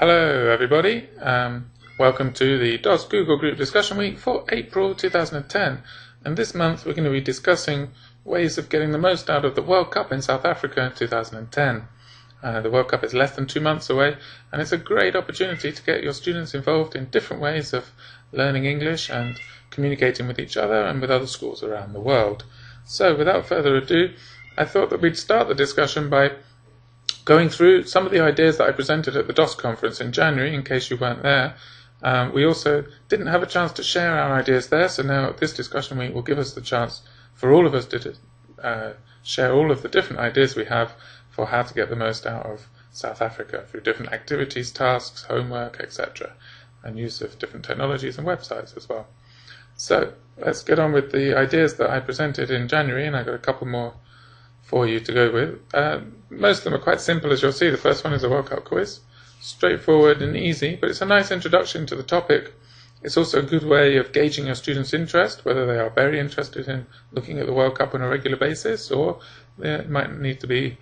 Hello everybody, welcome to the DOS Google Group Discussion Week for April 2010, and this month we're going to be discussing ways of getting the most out of the World Cup in South Africa in 2010. The World Cup is less than 2 months away, and it's a great opportunity to get your students involved in different ways of learning English and communicating with each other and with other schools around the world. So without further ado, I thought that we'd start the discussion by going through some of the ideas that I presented at the DOS conference in January, in case you weren't there. We also didn't have a chance to share our ideas there, so now this discussion week will give us the chance for all of us to share all of the different ideas we have for how to get the most out of South Africa through different activities, tasks, homework, etc., and use of different technologies and websites as well. So let's get on with the ideas that I presented in January, and I've got a couple more for you to go with. Most of them are quite simple, as you'll see. The first one is a World Cup quiz. Straightforward and easy, but it's a nice introduction to the topic. It's also a good way of gauging your students' interest, whether they are very interested in looking at the World Cup on a regular basis, or they might need to be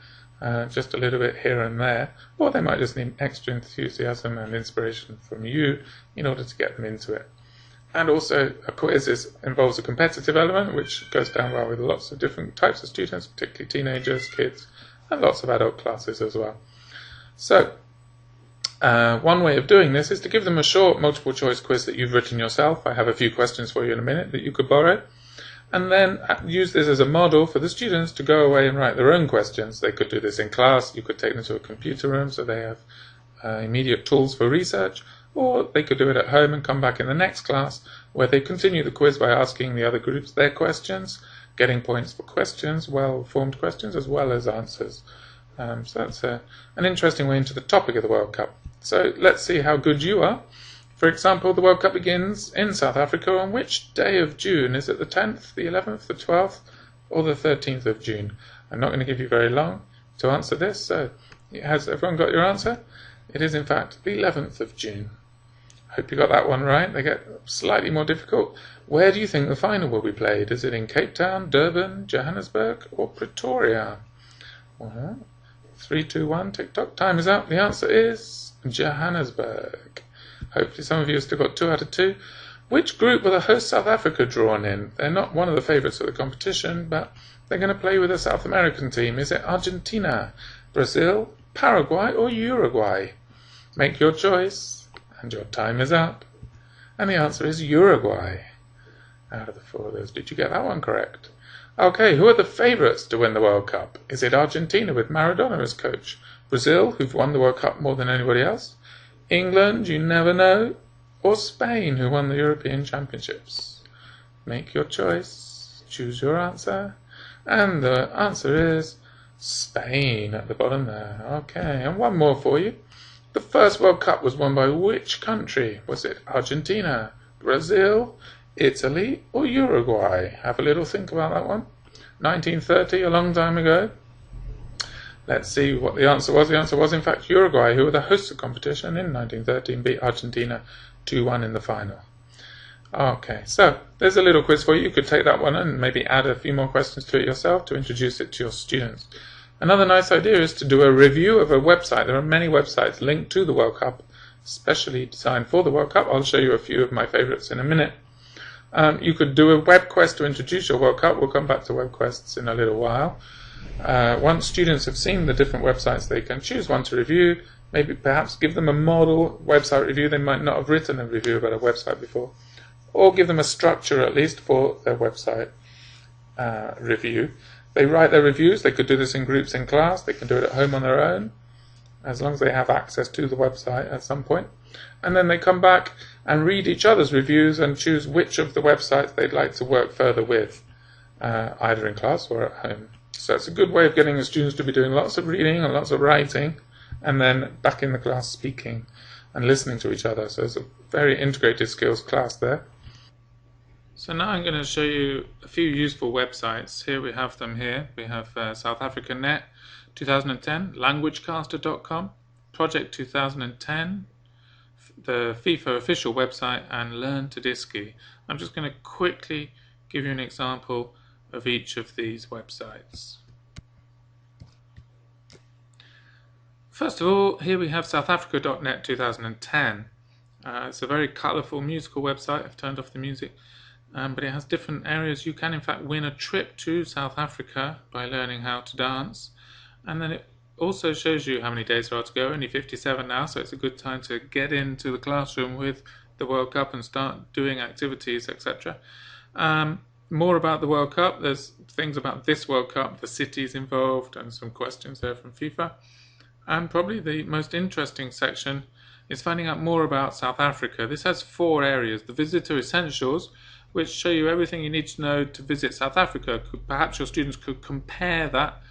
just a little bit here and there, or they might just need extra enthusiasm and inspiration from you in order to get them into it. And also, a quiz involves a competitive element, which goes down well with lots of different types of students, particularly teenagers, kids, and lots of adult classes as well. So, one way of doing this is to give them a short multiple choice quiz that you've written yourself. I have a few questions for you in a minute that you could borrow. And then use this as a model for the students to go away and write their own questions. They could do this in class. You could take them to a computer room so they have immediate tools for research. Or they could do it at home and come back in the next class where they continue the quiz by asking the other groups their questions, getting points for questions, well-formed questions, as well as answers. So that's an interesting way into the topic of the World Cup. So let's see how good you are. For example, the World Cup begins in South Africa on which day of June? Is it the 10th, the 11th, the 12th, or the 13th of June? I'm not going to give you very long to answer this, so has everyone got your answer? It is in fact the 11th of June. Hope you got that one right. They get slightly more difficult. Where do you think the final will be played? Is it in Cape Town, Durban, Johannesburg, or Pretoria? 3, 2, 1, tick-tock, time is up. The answer is Johannesburg. Hopefully some of you have still got 2 out of 2. Which group will the host South Africa drawn in? They're not one of the favourites of the competition, but they're going to play with a South American team. Is it Argentina, Brazil, Paraguay, or Uruguay? Make your choice. And your time is up. And the answer is Uruguay. Out of the 4 of those, did you get that one correct? Okay, who are the favourites to win the World Cup? Is it Argentina with Maradona as coach? Brazil, who've won the World Cup more than anybody else? England, you never know? Or Spain, who won the European Championships? Make your choice. Choose your answer. And the answer is Spain at the bottom there. Okay, and one more for you. The first World Cup was won by which country? Was it Argentina, Brazil, Italy, or Uruguay? Have a little think about that one. 1930, a long time ago. Let's see what the answer was. The answer was, in fact, Uruguay, who were the hosts of the competition in 1930 and beat Argentina 2-1 in the final. Okay, so there's a little quiz for you. You could take that one and maybe add a few more questions to it yourself to introduce it to your students. Another nice idea is to do a review of a website. There are many websites linked to the World Cup, especially designed for the World Cup. I'll show you a few of my favourites in a minute. You could do a web quest to introduce your World Cup. We'll come back to web quests in a little while. Once students have seen the different websites, they can choose one to review. Maybe perhaps give them a model website review. They might not have written a review about a website before. Or give them a structure at least for their website review. They write their reviews. They could do this in groups in class. They can do it at home on their own, as long as they have access to the website at some point. And then they come back and read each other's reviews and choose which of the websites they'd like to work further with, either in class or at home. So it's a good way of getting the students to be doing lots of reading and lots of writing, and then back in the class speaking and listening to each other. So it's a very integrated skills class there. So now I'm going to show you a few useful websites. Here we have them here. We have South Africa Net 2010, languagecaster.com, Project 2010, the FIFA official website, and Learn Tedeschi. I'm just going to quickly give you an example of each of these websites. First of all, here we have southafrica.net 2010. It's a very colourful musical website. I've turned off the music, but it has different areas. You can in fact win a trip to South Africa by learning how to dance, and then it also shows you how many days there are to go. Only 57 now, so it's a good time to get into the classroom with the World Cup and start doing activities, etc. More about the World Cup. There's things about this World Cup, the cities involved, and some questions there from FIFA. And probably the most interesting section is finding out more about South Africa. This has 4 areas. The Visitor Essentials, which show you everything you need to know to visit South Africa. Perhaps your students could compare that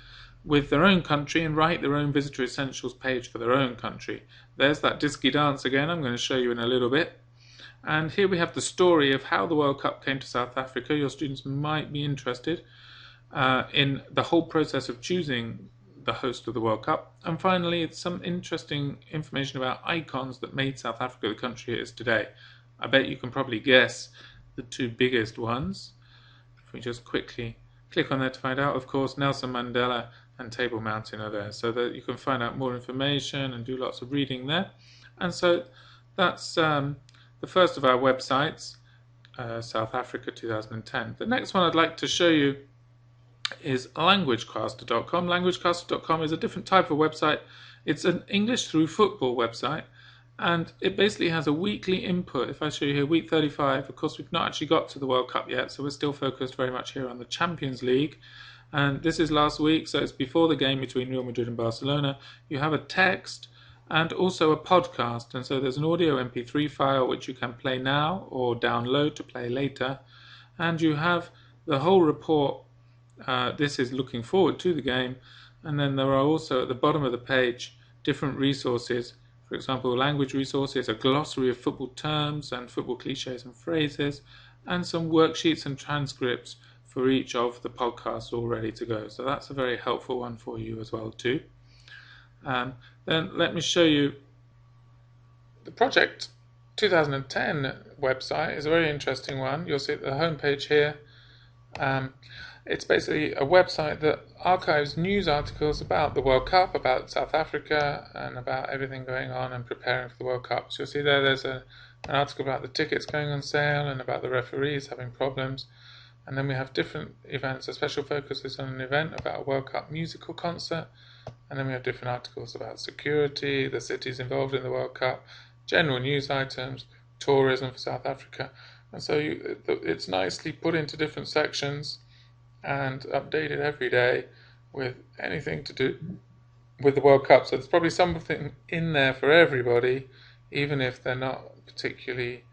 with their own country and write their own Visitor Essentials page for their own country. There's that disky dance again, I'm going to show you in a little bit. And here we have the story of how the World Cup came to South Africa. Your students might be interested in the whole process of choosing the host of the World Cup. And finally, it's some interesting information about icons that made South Africa the country it is today. I bet you can probably guess the 2 biggest ones. If we just quickly click on there to find out, of course, Nelson Mandela and Table Mountain are there, so that you can find out more information and do lots of reading there. And so that's the first of our websites, South Africa 2010. The next one I'd like to show you is languagecaster.com. Languagecaster.com is a different type of website. It's an English through football website, and it basically has a weekly input. If I show you here, week 35, of course we've not actually got to the World Cup yet, so we're still focused very much here on the Champions League. And this is last week, so it's before the game between Real Madrid and Barcelona. You have a text and also a podcast, and so there's an audio MP3 file which you can play now or download to play later, and you have the whole report. This is looking forward to the game, and then there are also at the bottom of the page different resources. For example, language resources, a glossary of football terms and football cliches and phrases, and some worksheets and transcripts for each of the podcasts all ready to go. So that's a very helpful one for you as well too. Then let me show you the Project 2010 website. Is a very interesting one. You'll see at the homepage here. It's basically a website that archives news articles about the World Cup, about South Africa, and about everything going on and preparing for the World Cup. So you'll see there's an article about the tickets going on sale and about the referees having problems. And then we have different events. A special focus is on an event about a World Cup musical concert. And then we have different articles about security, the cities involved in the World Cup, general news items, tourism for South Africa. And so it's nicely put into different sections and updated every day with anything to do with the World Cup. So there's probably something in there for everybody, even if they're not particularly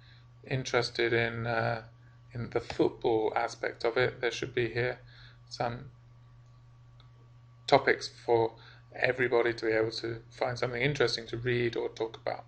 interested in the football aspect of it. There should be here some topics for everybody to be able to find something interesting to read or talk about.